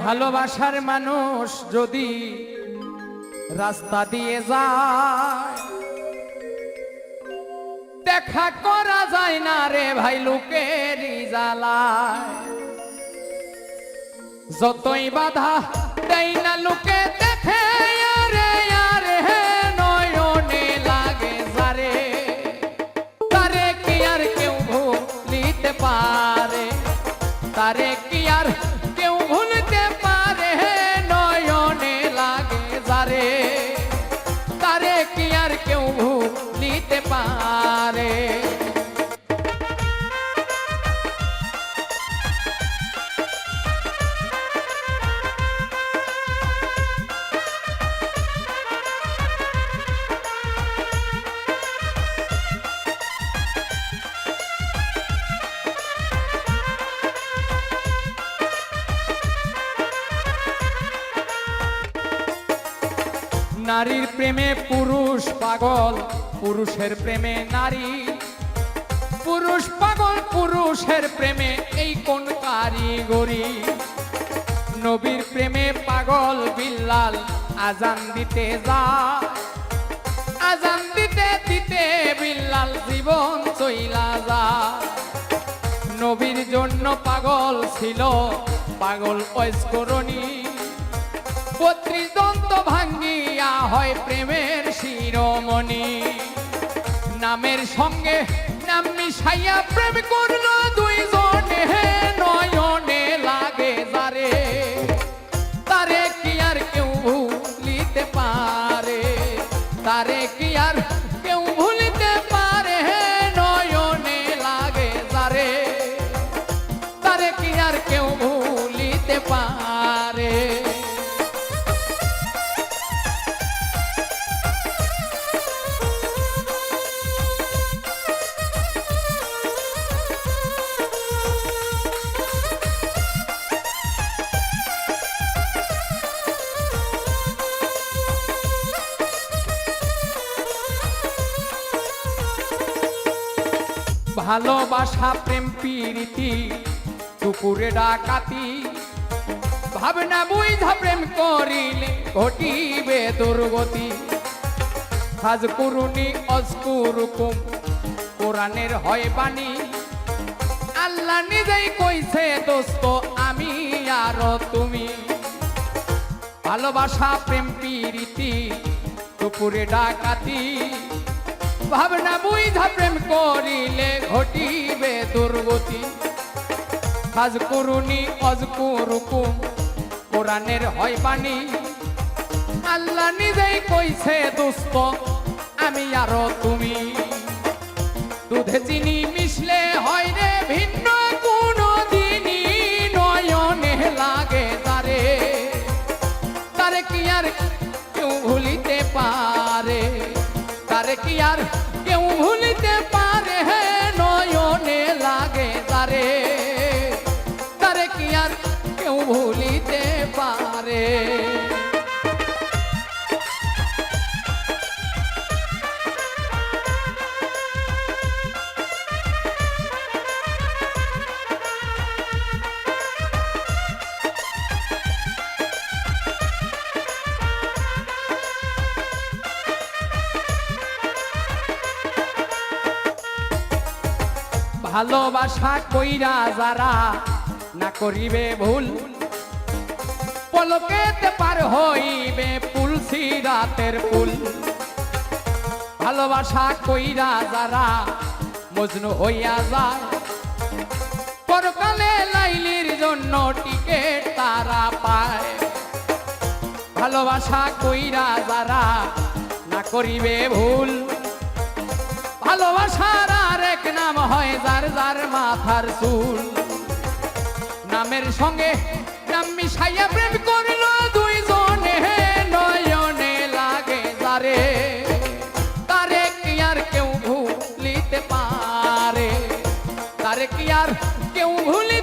ভালোবাসার মানুষ যদি রাস্তা দিয়ে যায় দেখা করা যায় না রে ভাই লোকের জ্বালায় যতই বাধা দেয় না লোকে দেখে আরে আরে নয়নে লাগে যারে তারে কি আর কেউ ভুলিতে পারে তারে কি আর কেউ ভুলতে পারে নয়নে লাগে যারে তারে কি আর কেউ ভুলিতে পারে নারীর প্রেমে পুরুষ পাগল পুরুষের প্রেমে নারী পুরুষ পাগল পুরুষের প্রেমে এই কোন কারিগরি নবীর প্রেমে পাগল বিল্লাল আজান দিতে যায় আজান দিতে দিতে বিল্লাল জীবন চইলা যায় নবীর জন্য পাগল ছিল পাগল ঐশ্বরণী 32 দন্ত ভাঙ্গিয়া হয় প্রেমের শিরোমণি নামের সঙ্গে নাম মিশাইয়া প্রেম করলো দুইজনে নয়নে লাগে যারে তারে কি আর কেউ ভুলিতে পারে তারে কি আর কেউ ভুলিতে পারে নয়নে লাগে যারে তারে কি আর কেউ ভুলিতে পারে ভালোবাসা প্রেম প্রীতি দুপুরে ডাকাতি ভাবনা বুঝা প্রেম করিলে ঘটিবে দুর্গতি হাজ কুরুনি অজকুরুকুম কোরআনের হয় বাণী আল্লাহ নিজেই কইছে দোস্ত আমি আর তুমি ভালোবাসা প্রেম প্রীতি দুপুরে ডাকাতি ভাবনা বুঝা প্রেম করিলে ঘটিবে দুর্গতি হাজ কুরুনি অজকুরুকুম কোরআনের হয় বাণী আল্লাহ নিজেই কইছে দোস্ত আমি আর তুমি দুধে চিনি মিশলে হয় রে ভিন্ন কোনো দিনই নয়নে লাগে তারে তারে কি আর কেউ ভুলিতে পারে তারে কি আর কেউ ভুলিতে পারে নয়নে লাগে তারে তারে কি আর কেউ ভুলিতে পারে ভালোবাসা কইরা যারা না করিবে ভুল পলকেতে পার হইবে পুল সিরাতের পুল ভালোবাসা কইরা যারা মজনু হইয়া যায় পরকালে লাইলির জন্য টিকেট তারা পায় ভালোবাসা কইরা যারা না করিবে ভুল ভালোবাসার আরেক নাম হয় যার যার মাথার চুল নামের সঙ্গে নাম মিশাইয়া প্রেম করলো দুইজনে নয়নে লাগে যারে তারে কি আর কেউ ভুলিতে পারে তারে কি আর কেউ ভুলি